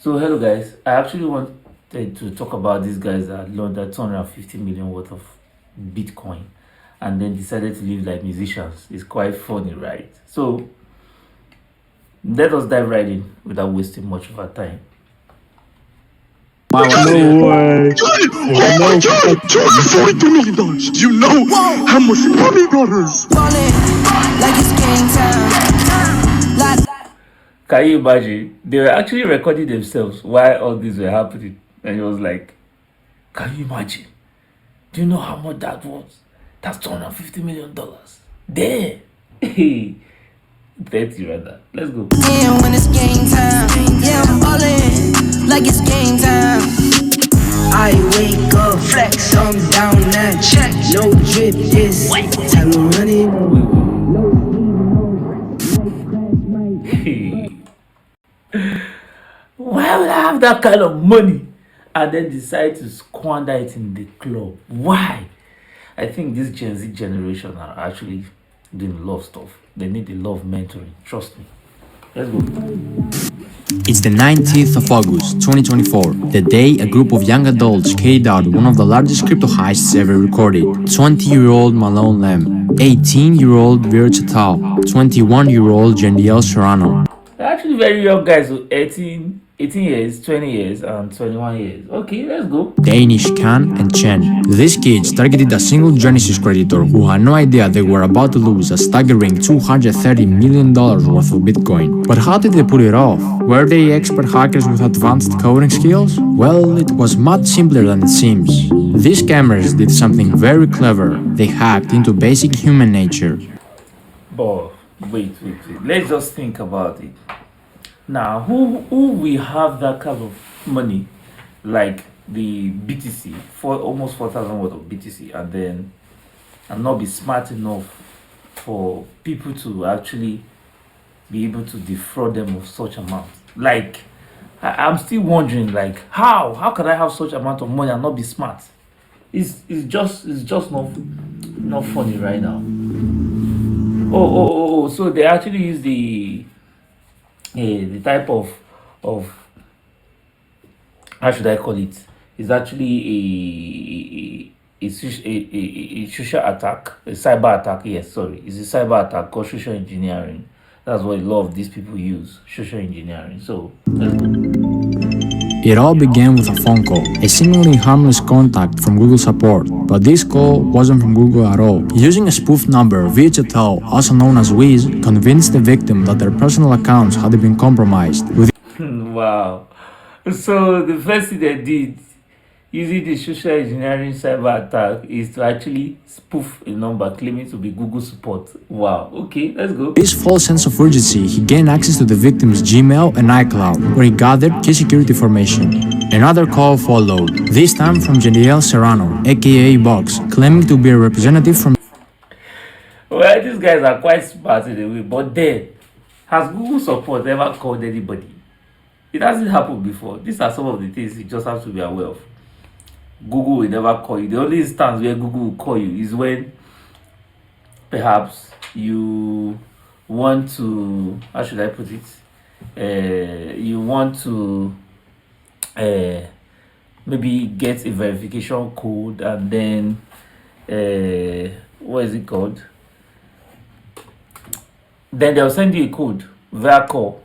So hello guys, I actually wanted to talk about these guys that laundered 250 million worth of Bitcoin and then decided to live like musicians. It's quite funny, right? So let us dive right in without wasting much of our time. No way. Oh my No God! $242 million. You know how much money that is. Like it's game time. Like Can you imagine? They were actually recording themselves while all this were happening. And it was like, can you imagine? Do you know how much that was? That's $250 million. There. 30 rather. Let's go. yeah, when it's game time. Yeah, I'm ballin' like it's game time. I wake up, flex, I'm down that check. No drip, this time I'm running. Why would I have that kind of money and then decide to squander it in the club? Why? I think this Gen Z generation are actually doing a lot of stuff. They need a lot of mentoring. Trust me. Let's go. It's the 19th of August, 2024, the day a group of young adults carried out one of the largest crypto heists ever recorded. 20-year-old Malone Lam, 18-year-old Veer Chetal, 21-year-old Jeandiel Serrano. They're actually very young guys, so 18 years, 20 years, and 21 years. Okay, let's go. Danish, Can, and Chen. These kids targeted a single Genesis creditor who had no idea they were about to lose a staggering $230 million worth of Bitcoin. But how did they pull it off? Were they expert hackers with advanced coding skills? Well, it was much simpler than it seems. These scammers did something very clever. They hacked into basic human nature. But wait. Let's just think about it. Now, who will have that kind of money, like the BTC, for almost 4,000 worth of BTC, and not be smart enough for people to actually be able to defraud them of such amount? Like, I'm still wondering, like, how can I have such amount of money and not be smart? It's just not funny right now. Oh, so they actually use the type of how should I call it? It's actually a social attack, a cyber attack. Yes, sorry, it's a cyber attack called social engineering. That's what a lot of these people use, social engineering. So let's go. It all began with a phone call, a seemingly harmless contact from Google support, but this call wasn't from Google at all. Using a spoof number, Veer Chetal, also known as Wiz, convinced the victim that their personal accounts had been compromised. With Wow. So the first thing they did using the social engineering cyber attack is to actually spoof a number claiming to be Google support. Wow. Okay, let's go. this false sense of urgency, he gained access to the victim's Gmail and iCloud, where he gathered key security information. Another call followed, this time from Jeandiel Serrano, aka Box, claiming to be a representative from Well, these guys are quite smart in a way, but then, has Google support ever called anybody? It hasn't happened before. These are some of the things you just have to be aware of. Google will never call you. The only instance where Google will call you is when perhaps you want to, how should I put it? You want to maybe get a verification code and then what is it called? Then they'll send you a code via call.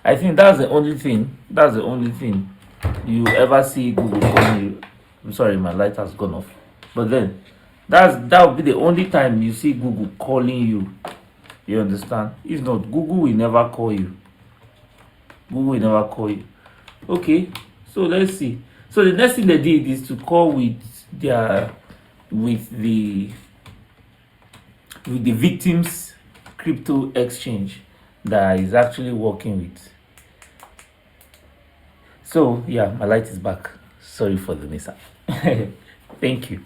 I think that's the only thing. That's the only thing you ever see Google calling you. I'm sorry, my light has gone off. But then that would be the only time you see Google calling you. You understand? If not, Google will never call you. Google will never call you. Okay, so let's see. So the next thing they did is to call with the victim's crypto exchange that is actually working with. So yeah, my light is back. Sorry for the mishap. Thank you.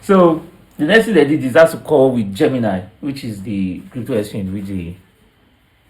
So the next thing they did is also call with Gemini, which is the crypto exchange with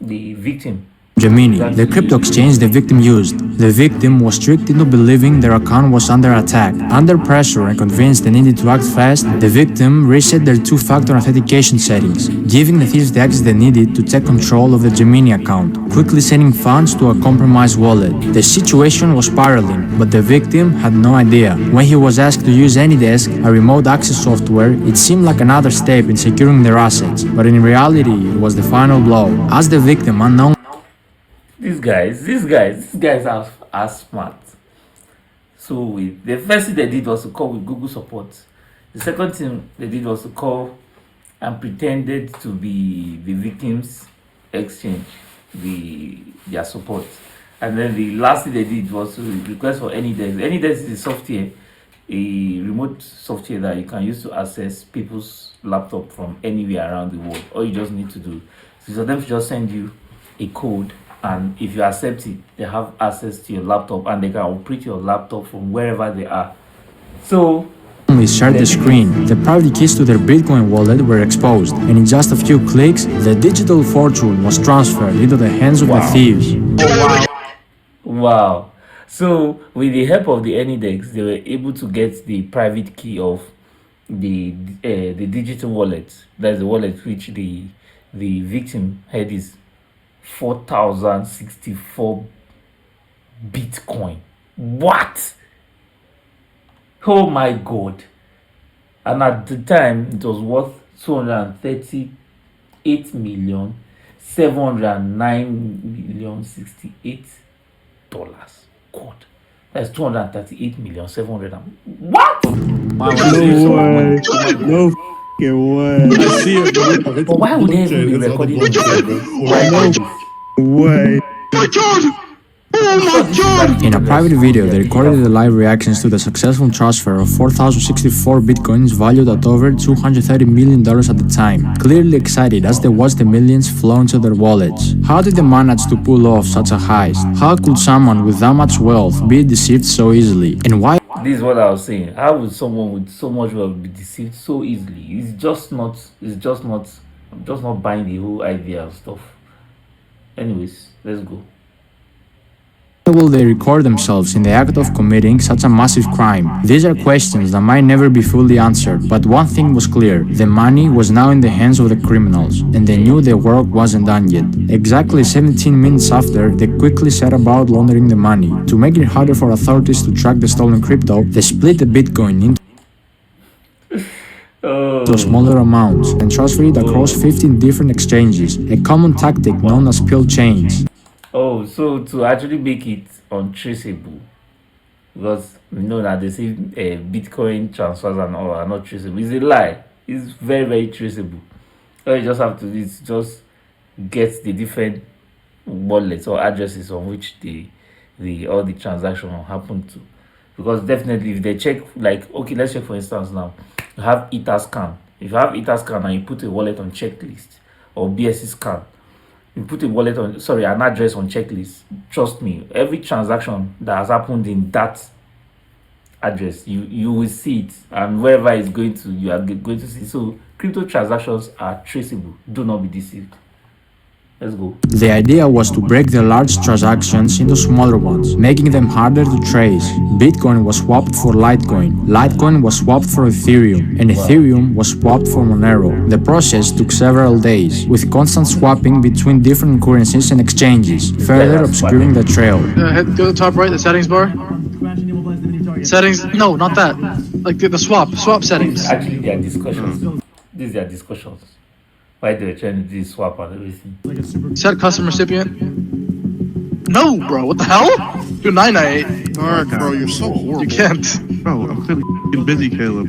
the victim. Gemini, the crypto exchange the victim used. The victim was tricked into believing their account was under attack. Under pressure and convinced they needed to act fast, the victim reset their two-factor authentication settings, giving the thieves the access they needed to take control of the Gemini account, quickly sending funds to a compromised wallet. The situation was spiraling, but the victim had no idea. When he was asked to use AnyDesk, a remote access software, it seemed like another step in securing their assets, but in reality, it was the final blow. As the victim unknown These guys are smart. So the first thing they did was to call with Google support. The second thing they did was to call and pretended to be the victim's exchange, their support. And then the last thing they did was to request for AnyDesk. AnyDesk is a software, a remote software that you can use to access people's laptop from anywhere around the world. All you just need to do is for them to just send you a code, and if you accept it, they have access to your laptop and they can operate your laptop from wherever they are. So shared the screen. The private keys to their Bitcoin wallet were exposed, and in just a few clicks, the digital fortune was transferred into the hands of the thieves. Wow. So with the help of the AnyDesk, they were able to get the private key of the digital wallet. That's the wallet which the victim had is 4,064 Bitcoin. What? Oh my God. And at the time it was worth 238,709,068 dollars. God, that's 238,700. What? No way. No f***ing way. I see it, bro. But why would they even be recording this? Why not? Way. My God! Oh my God! In a private video, they recorded the live reactions to the successful transfer of 4,064 bitcoins valued at over $230 million at the time, clearly excited as they watched the millions flow into their wallets. How did they manage to pull off such a heist? How could someone with that much wealth be deceived so easily? And why? This is what I was saying. How would someone with so much wealth be deceived so easily? It's just not. I'm just not buying the whole idea of stuff. Anyways, let's go. Why will they record themselves in the act of committing such a massive crime? These are questions that might never be fully answered, but one thing was clear: the money was now in the hands of the criminals, and they knew their work wasn't done yet. Exactly 17 minutes after, they quickly set about laundering the money. To make it harder for authorities to track the stolen crypto, they split the Bitcoin into smaller amounts and transferred it across 15 different exchanges, a common tactic known as pill chains. Oh, so to actually make it untraceable, because we know that they say Bitcoin transfers and all are not traceable. It's a lie. It's very, very traceable. All you just have to do is just get the different wallets or addresses on which all the transaction will happen to. Because definitely if they check, like, okay, let's check for instance now, you have Etherscan. If you have Etherscan and you put a wallet on checklist, or BSC scan, you put a wallet on, an address on checklist, trust me, every transaction that has happened in that address, you will see it, and wherever it's going to, you are going to see. So crypto transactions are traceable. Do not be deceived. Let's go. The idea was to break the large transactions into smaller ones, making them harder to trace. Bitcoin was swapped for Litecoin, Litecoin was swapped for Ethereum, and Ethereum was swapped for Monero. The process took several days, with constant swapping between different currencies and exchanges, further obscuring the trail. Go to the top right, the settings bar. Settings, no, not that. Like the swap settings. Actually, there are discussions. These are discussions. Why they're trying to do swap and everything. Set custom recipient. No, bro, what the hell? Do 998. Alright, bro, you're so horrible. You can't. Bro, I'm clearly f***ing busy, Caleb.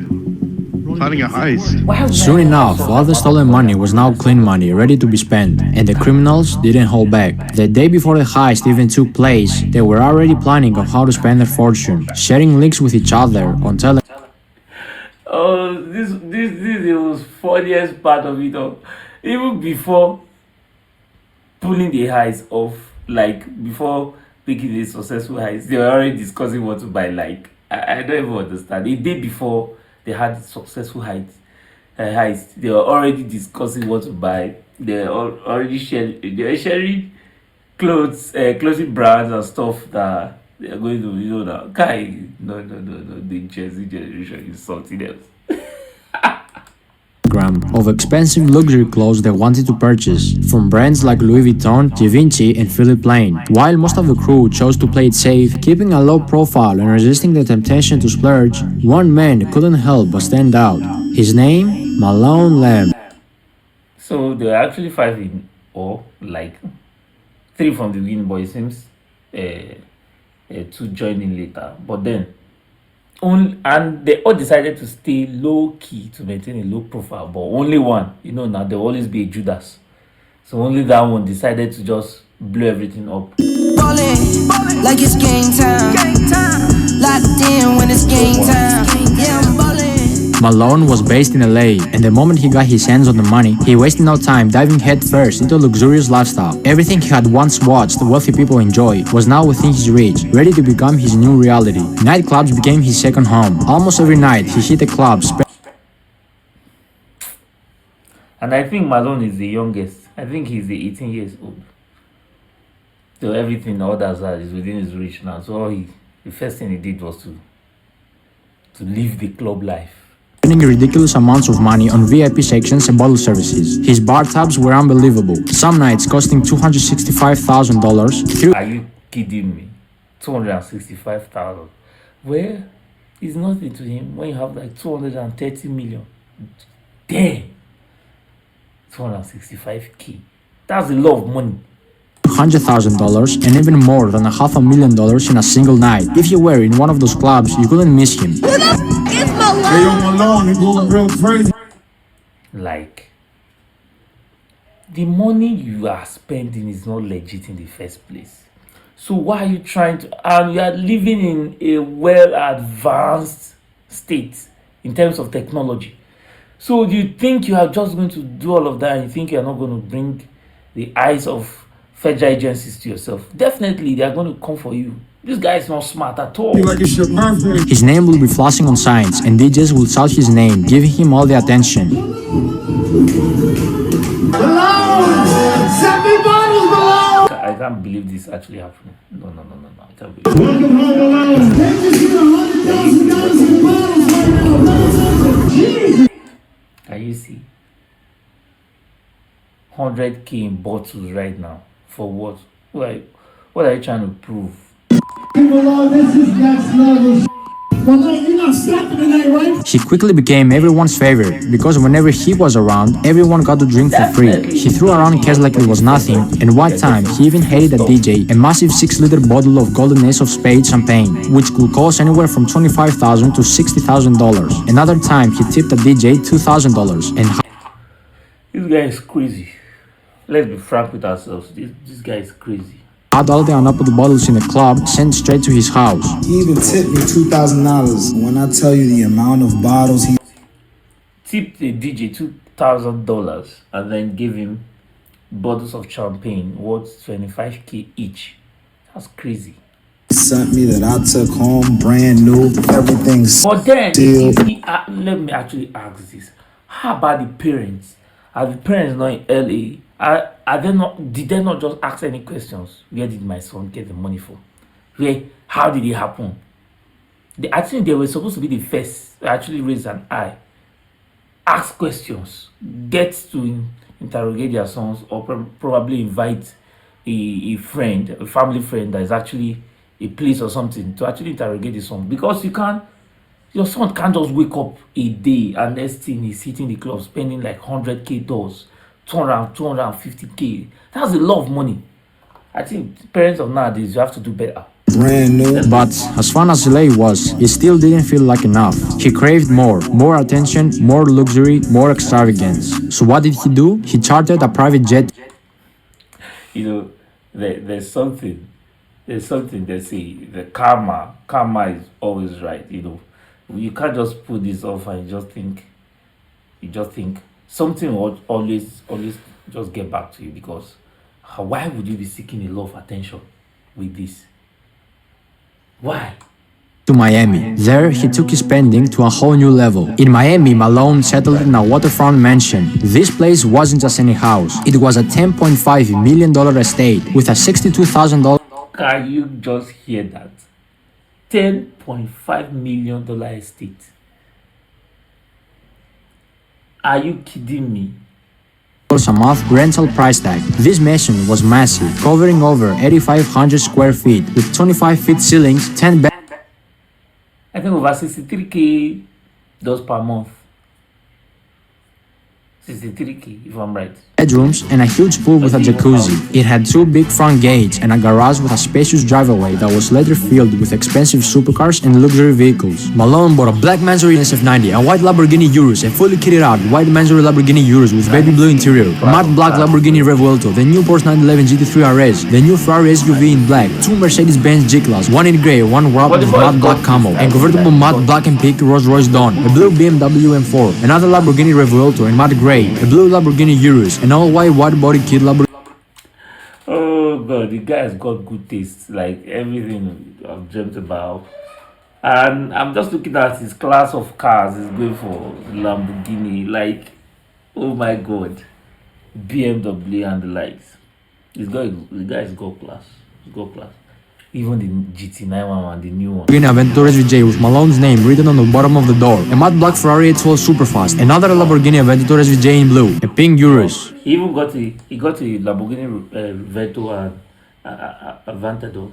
Planning a heist. Soon enough, all the stolen money was now clean money, ready to be spent, and the criminals didn't hold back. The day before the heist even took place, they were already planning on how to spend their fortune, sharing links with each other on Telegram. Oh, this was funniest part of it all. Even before pulling the heist off, like before making a successful heist, they were already discussing what to buy. Like I don't even understand. A day before they had the successful heist, they were already discussing what to buy. They were already sharing clothes, clothing brands and stuff that They are going to, now, guy. No. The Gen Z generation is something else. Of expensive luxury clothes they wanted to purchase, from brands like Louis Vuitton, Givenchy, and Philippe Plein. While most of the crew chose to play it safe, keeping a low profile and resisting the temptation to splurge, one man couldn't help but stand out. His name? Malone Lam. So there are actually five in all, like three from the beginning, but it seems two joined in later. But then, and they all decided to stay low key to maintain a low profile, but only one, now there will always be a Judas. So only that one decided to just blow everything up. Ballin', like it's game time. Locked in when it's game time. Yeah, I'm ballin'. Malone was based in LA, and the moment he got his hands on the money, he wasted no time diving headfirst into a luxurious lifestyle. Everything he had once watched wealthy people enjoy was now within his reach, ready to become his new reality. Nightclubs became his second home. Almost every night, he hit the clubs. And I think Malone is the youngest. I think he's the 18 years old. So everything others are is within his reach now. So the first thing he did was to live the club life. Spending ridiculous amounts of money on VIP sections and bottle services. His bar tabs were unbelievable, some nights costing $265,000. Are you kidding me? 265,000. Where is nothing to him when you have like 230 million. Damn. 265K. That's a lot of money. $100,000 and even more than $500,000 in a single night. If you were in one of those clubs, you couldn't miss him. Hey, yo, Malone, they going real crazy. Like, the money you are spending is not legit in the first place. So why are you trying to, and you are living in a well-advanced state in terms of technology. So do you think you are just going to do all of that and you think you are not going to bring the eyes of federal agencies to yourself? Definitely, they are going to come for you. This guy is not smart at all. Like it's your birthday. His name will be flashing on signs, and DJs will shout his name, giving him all the attention. I can't believe this actually happened. No. I can't believe it. Can you see? 100K in bottles right now. For what? What are you trying to prove? He quickly became everyone's favorite because whenever he was around, everyone got to drink for free. He threw around cash like it was nothing, and one time he even hated a DJ a massive 6-liter bottle of Golden Ace of Spades champagne, which could cost anywhere from $25,000 to $60,000. Another time he tipped a DJ $2,000 and This guy is crazy. Let's be frank with ourselves. This guy is crazy. had all the unopened bottles in the club sent straight to his house. He even tipped me $2,000. When I tell you the amount of bottles he Tipped the DJ $2,000 and then gave him bottles of champagne worth 25K each. That's crazy. sent me that I took home brand new, everything But then, still. let me actually ask this: how about the parents? Are the parents not in LA? Are they not? Did they not just ask any questions? Where did my son get the money from? Where? How did it happen? I think they were supposed to be the first to actually raise an eye, ask questions, get to interrogate their sons, or probably invite a friend, a family friend that is actually a police or something to actually interrogate the son, because your son can't just wake up a day and next thing he's hitting the club spending like $100K, 250K. That's a lot of money. I think parents of nowadays, you have to do better. Brand new. But as fun as LA was, it still didn't feel like enough. He craved more attention, more luxury, more extravagance. So what did he do? He chartered a private jet. There's something they say, the karma is always right. You can't just put this off and you just think something will always just get back to you, because why would you be seeking a lot of attention with this? Why? To Miami. There, he took his spending to a whole new level. In Miami, Malone settled in a waterfront mansion. This place wasn't just any house. It was a $10.5 million estate with a $62,000 Can you just hear that? $10.5 million estate. Are you kidding me? A month rental price tag. This mansion was massive, covering over 8,500 square feet with 25 feet ceilings, 10 bedrooms. I think over 63K dollars per month. 63K, if I'm right. Bedrooms and a huge pool with a jacuzzi. It had 2 big front gates and a garage with a spacious driveway that was later filled with expensive supercars and luxury vehicles. Malone bought a black Mansory SF90, a white Lamborghini Urus, a fully kitted out white Mansory Lamborghini Urus with baby blue interior, a matte black Lamborghini Revuelto, the new Porsche 911 GT3 RS, the new Ferrari SUV in black, 2 Mercedes-Benz G-Class, 1 in grey, 1 wrapped with matte black camo, and convertible matte black and pink Rolls-Royce Dawn, a blue BMW M4, another Lamborghini Revuelto in matte grey, a blue Lamborghini Urus, an all-white wide-body kit Lamborghini. Oh god, the guy has got good taste, like everything I've dreamt about. And I'm just looking at his class of cars. He's going for Lamborghini, like, oh my god, BMW and the likes. The guy's got class. He's got class. Even the GT911, the new one. Aventador SVJ with Malone's name written on the bottom of the door. A matte black Ferrari 812 Superfast. Another Lamborghini Aventador SVJ in blue. A pink Urus. He even got a Lamborghini Veto and Aventador.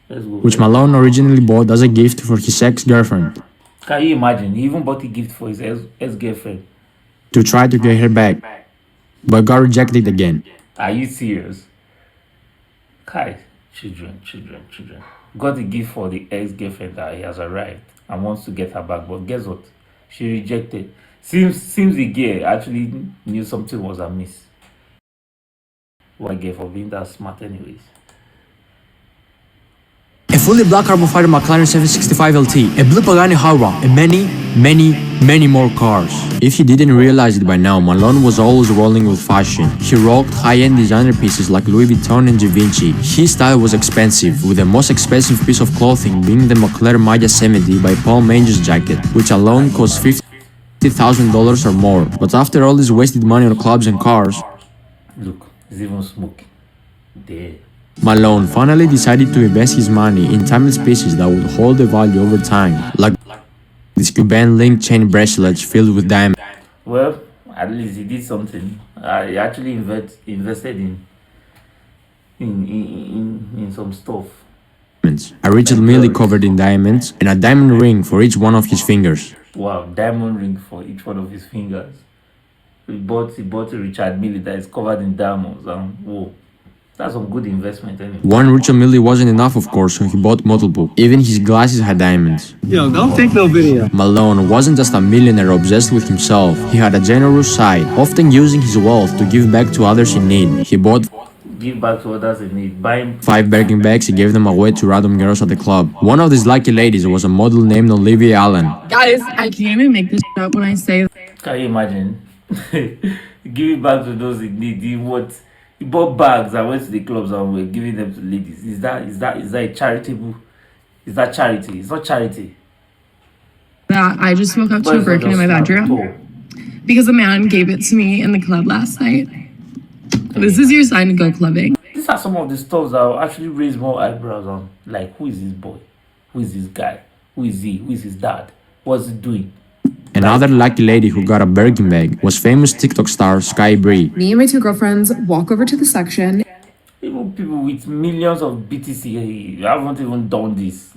Let's go. Which Malone originally bought as a gift for his ex-girlfriend. Can you imagine? He even bought a gift for his ex-girlfriend. To try to get her back. But got rejected again. Are you serious? Kai. Children. Got a gift for the ex-girlfriend that he has arrived and wants to get her back, but guess what? She rejected. Seems the girl actually knew something was amiss. Why girl for being that smart anyways? A fully black carbon fiber McLaren 765 LT, a blue Pagani Huayra, and many more cars. If you didn't realize it by now, Malone was always rolling with fashion. He rocked high-end designer pieces like Louis Vuitton and Givenchy. His style was expensive, with the most expensive piece of clothing being the Moncler Maya 70 by Paul Manges jacket, which alone cost $50,000 or more. But after all this wasted money on clubs and cars, look, it's even smoking. There. Malone finally decided to invest his money in timeless pieces that would hold the value over time, like these Cuban link chain bracelets filled with diamonds. Well, at least he did something. He actually invested in some stuff. A Richard Mille covered in diamonds, and a diamond ring for each one of his fingers. Wow, diamond ring for each one of his fingers. He bought a Richard Mille that is covered in diamonds. Whoa. That's some good investment anyway. One Richard Mille wasn't enough, of course, so he bought multiple. Even his glasses had diamonds. Yo, don't take no video. Malone wasn't just a millionaire obsessed with himself. He had a generous side, often using his wealth to give back to others in need. He bought give back to others in need. Buying 5 Birkin bags, he gave them away to random girls at the club. One of these lucky ladies was a model named Olivia Allen. Guys, I can't even make this up when I say. Can you imagine? Give it back to those in need. He bought bags and went to the clubs and were giving them to ladies. Is that a charitable? Is that charity? It's not charity. That I just woke up to a Birkin in my bedroom because a man gave it to me in the club last night. This is your sign to go clubbing. These are some of the stuff that will actually raise more eyebrows on. Like, who is this boy? Who is this guy? Who is he? Who is his dad? What's he doing? Another lucky lady who got a Birkin bag was famous TikTok star Sky Bree. Me and my 2 girlfriends walk over to the section. Even people with millions of BTC haven't even done this.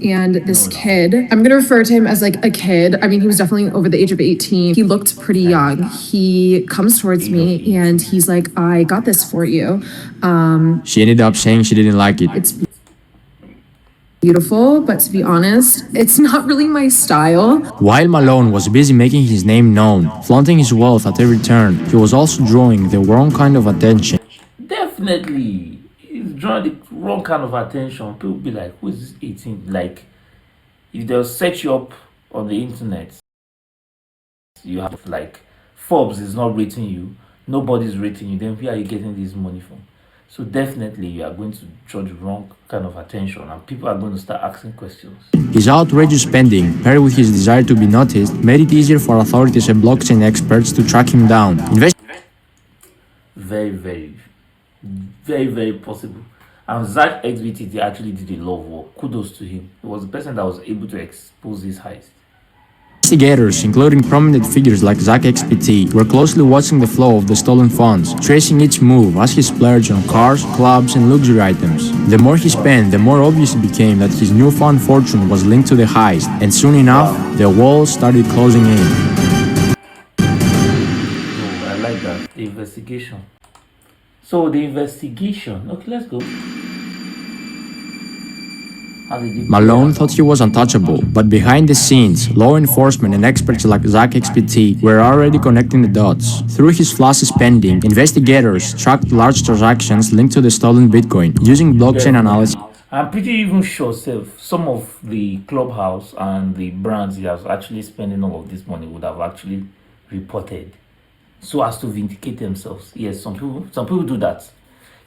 And this kid, I'm going to refer to him as like a kid. I mean, he was definitely over the age of 18. He looked pretty young. He comes towards me and he's like, I got this for you. She ended up saying she didn't like it. It's beautiful, but to be honest, it's not really my style. While Malone was busy making his name known, flaunting his wealth at every turn, he was also drawing the wrong kind of attention. Definitely. He's drawing the wrong kind of attention. People be like, who is this 18? Like, if they'll search you up on the internet, you have like, Forbes is not rating you, nobody's rating you, then where are you getting this money from? So definitely you are going to draw the wrong kind of attention and people are going to start asking questions. His outrageous spending, paired with his desire to be noticed, made it easier for authorities and blockchain experts to track him down. Very, very possible. And Zach XBT actually did a lot of work. Kudos to him. He was the person that was able to expose this heist. Investigators, including prominent figures like Zach XPT, were closely watching the flow of the stolen funds, tracing each move as he splurged on cars, clubs, and luxury items. The more he spent, the more obvious it became that his newfound fortune was linked to the heist, and soon enough, the walls started closing in. Oh, I like that. The investigation. So the investigation. Okay, let's go. Malone thought he was untouchable, but behind the scenes, law enforcement and experts like Zach XPT were already connecting the dots. Through his flashy spending, investigators tracked large transactions linked to the stolen Bitcoin using blockchain analysis. I'm pretty even sure some of the clubhouse and the brands he has actually spending all of this money would have actually reported so as to vindicate themselves. Yes, some people do that.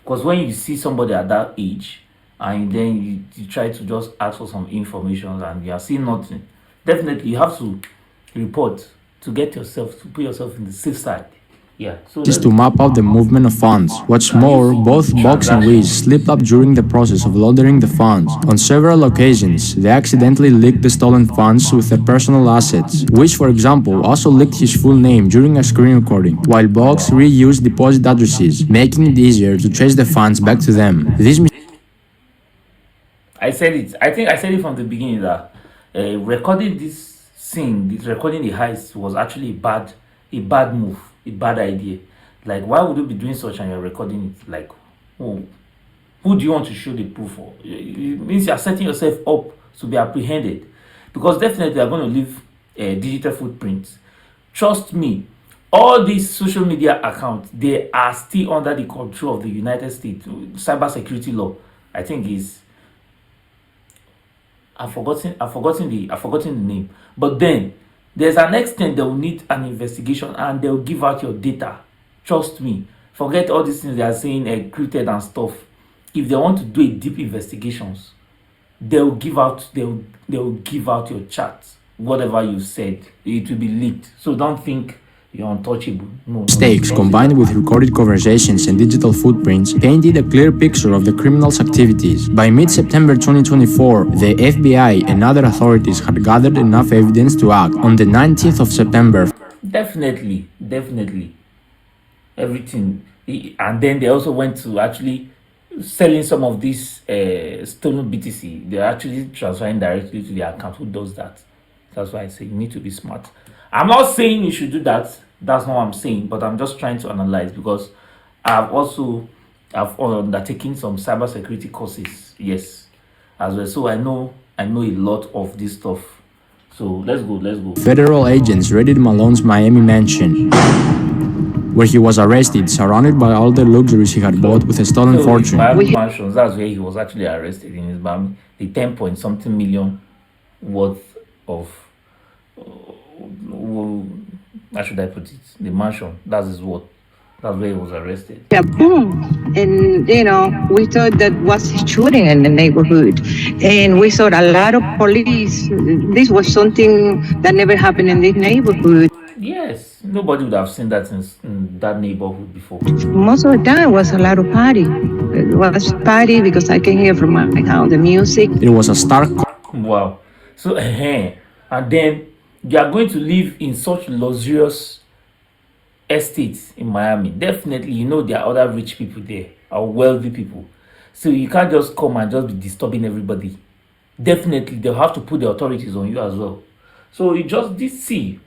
Because when you see somebody at that age, and then you try to just ask for some information and you are seeing nothing, definitely you have to report to put yourself in the safe side. Yeah. So to map out the movement of funds. What's more, both Box and Wiz slipped up during the process of laundering the funds. On several occasions, they accidentally leaked the stolen funds with their personal assets. Wiz, for example, also leaked his full name during a screen recording, while Box reused deposit addresses, making it easier to trace the funds back to them. I said it. I think I said it from the beginning that recording this recording the heist was actually a bad move, a bad idea. Like, why would you be doing such and you're recording it? Like, who do you want to show the proof for? It means you're setting yourself up to be apprehended, because definitely they're going to leave digital footprints. Trust me, all these social media accounts, they are still under the control of the United States. Cybersecurity law, I think, is. I've forgotten the name. But then there's an extent they will need an investigation and they'll give out your data. Trust me. Forget all these things they are saying encrypted and stuff. If they want to do a deep investigations, they'll give out your chat. Whatever you said, it will be leaked. So don't think you're untouchable. No, mistakes combined with recorded conversations and digital footprints painted a clear picture of the criminals' activities. By mid-September 2024, the FBI and other authorities had gathered enough evidence to act. On the 19th of September, definitely everything, and then they also went to actually selling some of these stolen BTC. They're actually transferring directly to the account. Who does that? That's why I say you need to be smart. I'm not saying you should do that. That's not what I'm saying. But I'm just trying to analyze, because I've undertaken some cybersecurity courses. Yes, as well. So I know a lot of this stuff. So let's go. Federal agents raided Malone's Miami mansion, where he was arrested, surrounded by all the luxuries he had bought with a stolen fortune. Miami mansions, that's where he was actually arrested, in his Miami. The 10 point something million worth of. How should I put it? The mansion. That's where he was arrested. Yeah, boom. And, we thought that was shooting in the neighborhood. And we saw a lot of police. This was something that never happened in this neighborhood. Yes, nobody would have seen that in that neighborhood before. Most of the time was a lot of party. It was party because I can hear from my house the music. It was a stark. Wow. So, and then you are going to live in such luxurious estates in Miami. Definitely, there are other rich people there, or wealthy people. So you can't just come and just be disturbing everybody. Definitely, they'll have to put the authorities on you as well. So you just see.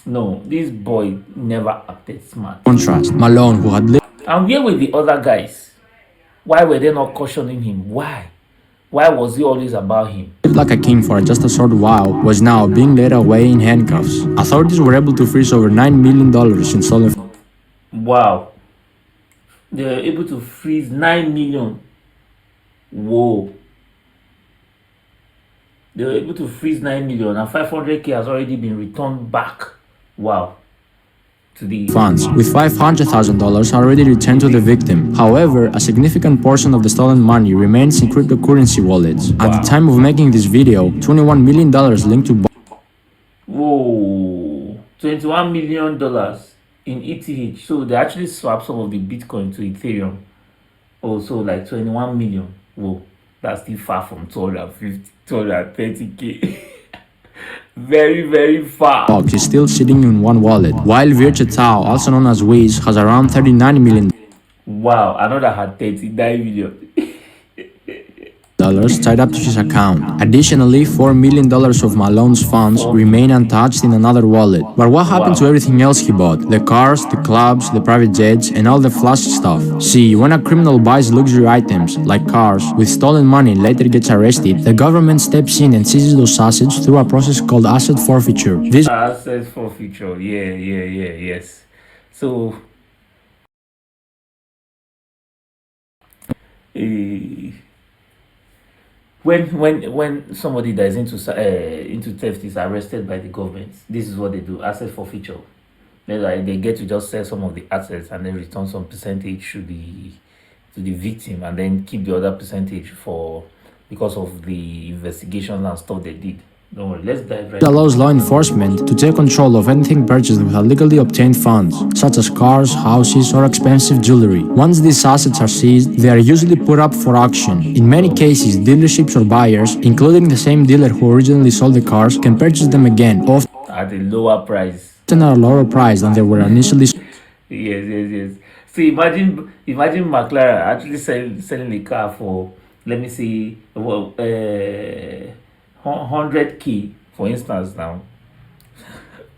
No, this boy never acted smart. Contrast, Malone, who had lived. And where were the other guys? Why were they not cautioning him? Why? Why was he always about him? Lived like a king for just a short while, was now being led away in handcuffs. Authorities were able to freeze over $9 million in stolen. Wow. They were able to freeze 9 million. Whoa. They were able to freeze 9 million, and 500k has already been returned back. Wow. To the funds, with $500,000 already returned to the victim. However, a significant portion of the stolen money remains in cryptocurrency wallets. Wow. At the time of making this video, $21 million linked to. Whoa, $21 million in ETH. So they actually swapped some of the Bitcoin to Ethereum. Also, like 21 million. Whoa, that's still far from 250, 230k. Very, very far. Is still sitting in one wallet, while Veer Chetal, also known as Wiz, has around 39 million Wow, another had 39 million. dollars tied up to his account. Additionally, $4 million of Malone's funds remain untouched in another wallet. But what happened to everything else he bought? The cars, the clubs, the private jets, and all the flashy stuff. See, when a criminal buys luxury items, like cars, with stolen money and later gets arrested, the government steps in and seizes those assets through a process called asset forfeiture. This Asset forfeiture, yes. So, when somebody that is into theft is arrested by the government, this is what they do: asset forfeiture. They get to just sell some of the assets and then return some percentage to the victim, and then keep the other percentage for because of the investigations and stuff they did. Don't worry, let's dive right. It allows law enforcement to take control of anything purchased with illegally obtained funds, such as cars, houses, or expensive jewelry. Once these assets are seized, they are usually put up for auction. In many cases, dealerships or buyers, including the same dealer who originally sold the cars, can purchase them again, often At a lower price. at a lower price than they were initially sold. Yes. So imagine McLaren actually selling the car for, let me see, 100k, for instance, now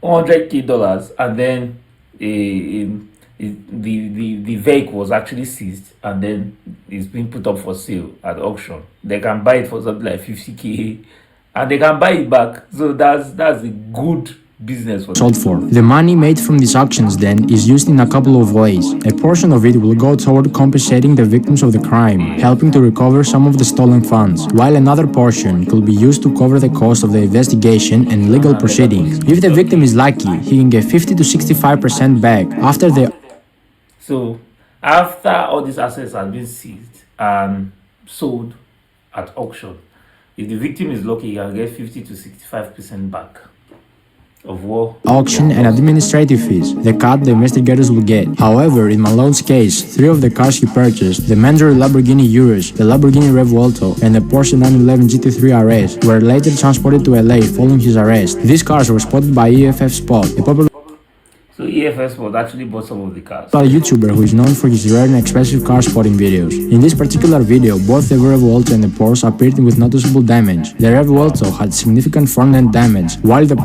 100k dollars, and then the vehicle was actually seized and then it's being put up for sale at auction. They can buy it for something like 50k and they can buy it back. So that's a good business for sold for. The money made from these auctions then is used in a couple of ways. A portion of it will go toward compensating the victims of the crime, helping to recover some of the stolen funds, while another portion could be used to cover the cost of the investigation and legal proceedings. If the victim is lucky, he can get 50 to 65% back after the So after all these assets have been seized and sold at auction, if the victim is lucky, he can get 50 to 65% back of what auction and administrative fees, the cut the investigators will get. However, in Malone's case, 3 of the cars he purchased, the Mandatory Lamborghini Urus, the Lamborghini Revuelto, and the Porsche 911 GT3 RS, were later transported to LA following his arrest. These cars were spotted by EFF Spot, a popular So EFS was actually bought some of the cars. A YouTuber who is known for his rare and expensive car spotting videos. In this particular video, both the Revuelto and the Porsche appeared with noticeable damage. The Revuelto had significant front-end damage, while the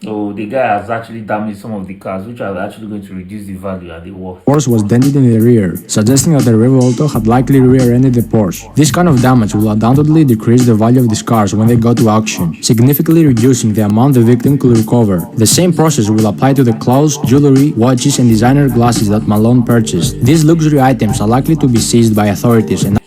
So the guy has actually damaged some of the cars, which are actually going to reduce the value and the worth. Porsche was dented in the rear, suggesting that the Revuelto had likely rear-ended the Porsche. This kind of damage will undoubtedly decrease the value of these cars when they go to auction, significantly reducing the amount the victim could recover. The same process will apply to the clothes, jewelry, watches, and designer glasses that Malone purchased. These luxury items are likely to be seized by authorities and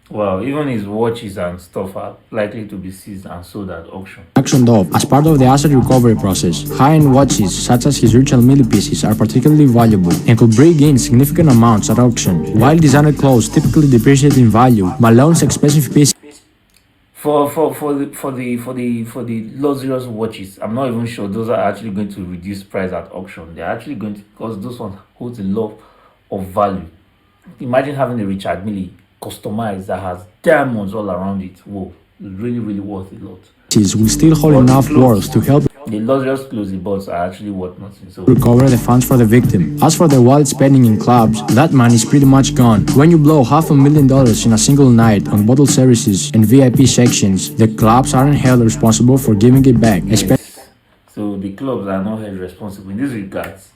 Well, even his watches and stuff are likely to be seized and sold at auction. auctioned off. As part of the asset recovery process, high-end watches such as his Richard Mille pieces are particularly valuable and could bring in significant amounts at auction. While designer clothes typically depreciate in value, Malone's expensive pieces For the luxurious watches, I'm not even sure those are actually going to reduce price at auction. They're actually going to, because those ones hold a lot of value. Imagine having a Richard Mille customized that has diamonds all around it. Whoa, really worth a lot. will still hold enough worth to help The luxurious clothes he bought are actually worth nothing. So recover the funds for the victim. As for the wallet spending in clubs, that money is pretty much gone. When you blow $500,000 in a single night on bottle services and VIP sections, the clubs aren't held responsible for giving it back. yes. So the clubs are not held responsible in this regards.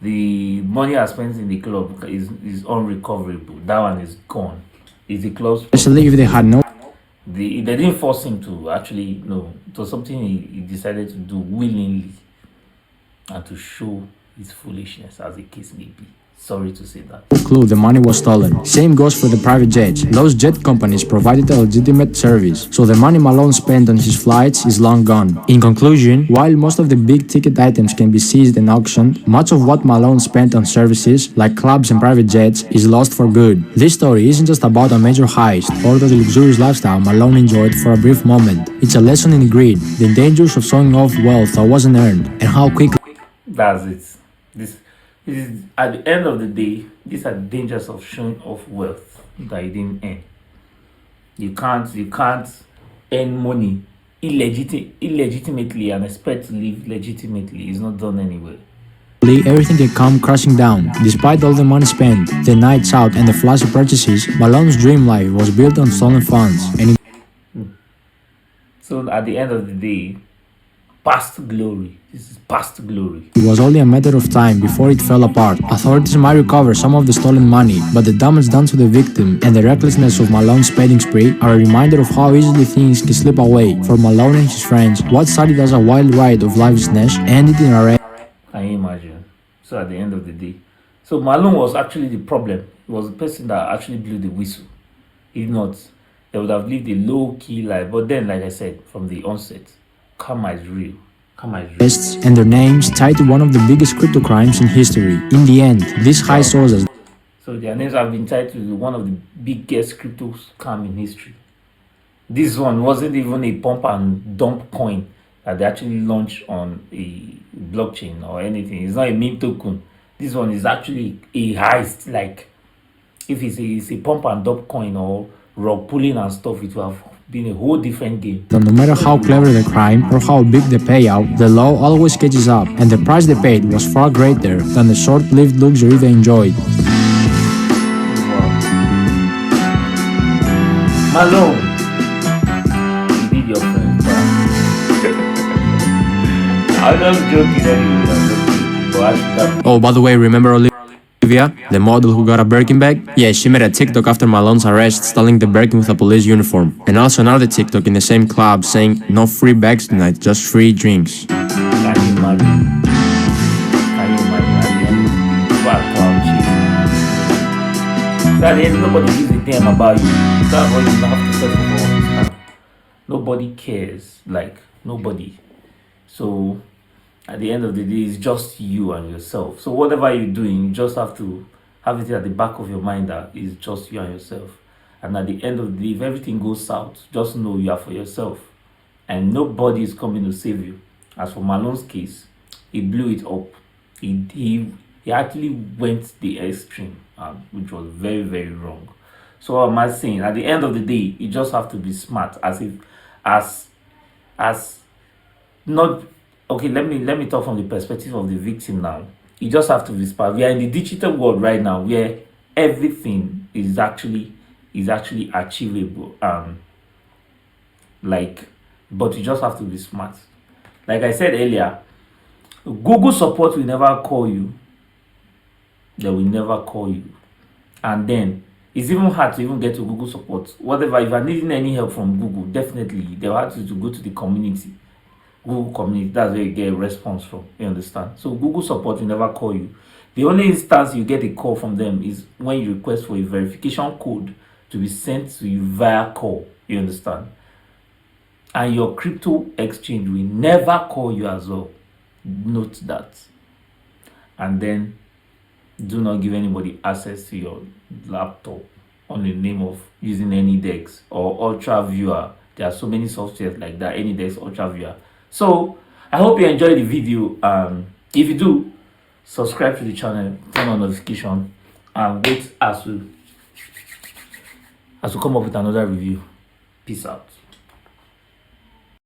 The money I spent in the club is unrecoverable. That one is gone. Is the club's Especially if they had no they didn't force him to actually, no, it was something he decided to do willingly and to show his foolishness, as the case may be. Sorry to say that. clue the money was stolen. Same goes for the private jets. Those jet companies provided a legitimate service, so the money Malone spent on his flights is long gone. In conclusion, while most of the big ticket items can be seized and auctioned, much of what Malone spent on services, like clubs and private jets, is lost for good. This story isn't just about a major heist or the luxurious lifestyle Malone enjoyed for a brief moment. It's a lesson in greed, the dangers of showing off wealth that wasn't earned, and how quickly That's it. This is, at the end of the day, these are dangers of showing off wealth. that you didn't earn. You can't earn money illegitimately and expect to live legitimately. It's not done anywhere. Everything had come crashing down. Despite all the money spent, the nights out and the flashy purchases, Malone's dream life was built on stolen funds, and so at the end of the day, past glory. This is past glory. it was only a matter of time before it fell apart. Authorities might recover some of the stolen money, but the damage done to the victim and the recklessness of Malone's spending spree are a reminder of how easily things can slip away. For Malone and his friends, what started as a wild ride of lavishness ended in a Can you imagine? So at the end of the day, so Malone was actually the problem. He was the person that actually blew the whistle. If not, they would have lived a low-key life. But then, like I said, from the onset, karma is real. Karma is real. and their names tied to one of the biggest crypto crimes in history. In the end, this heist was as So their names have been tied to one of the biggest crypto scam in history. This one wasn't even a pump and dump coin that they actually launched on a blockchain or anything. It's not a meme token. This one is actually a heist. Like if it's a pump and dump coin or rug pulling and stuff, it will have been a whole different game. no matter how clever the crime or how big the payout, the law always catches up, and the price they paid was far greater than the short-lived luxury they enjoyed. Malone, you did your friend, I'm just joking anyway. But Oh, by the way, remember Olivia, the model who got a Birkin bag? Yeah, she made a TikTok after Malone's arrest styling the Birkin with a police uniform. And also another TikTok in the same club saying, no free bags tonight, just free drinks. Can you imagine? Can you imagine? At the end, nobody gives a damn about you. That's why you have to settle for all this. Nobody cares. Like, nobody. So at the end of the day, it's just you and yourself. So whatever you're doing, you just have to have it at the back of your mind that it's just you and yourself. And at the end of the day, if everything goes south, just know you are for yourself. And nobody is coming to save you. As for Malone's case, he blew it up. He actually went the extreme, which was very, very wrong. So what am I saying? At the end of the day, you just have to be smart. Not okay. Let me talk from the perspective of the victim now. You just have to be smart. We are in the digital world right now, where everything is actually achievable. But you just have to be smart. Like I said earlier, Google support will never call you. They will never call you. And then it's even hard to even get to Google support. Whatever, if you're needing any help from Google, definitely they'll have to go to the community. Google community, that's where you get a response from. You understand? So Google support will never call you. The only instance you get a call from them is when you request for a verification code to be sent to you via call. You understand? And your crypto exchange will never call you as well. Note that. And then do not give anybody access to your laptop on the name of using AnyDex or Ultra Viewer. There are so many softwares like that, AnyDex, Ultra Viewer. So I hope you enjoyed the video. If you do, subscribe to the channel, turn on notification, and wait as we come up with another review. Peace out.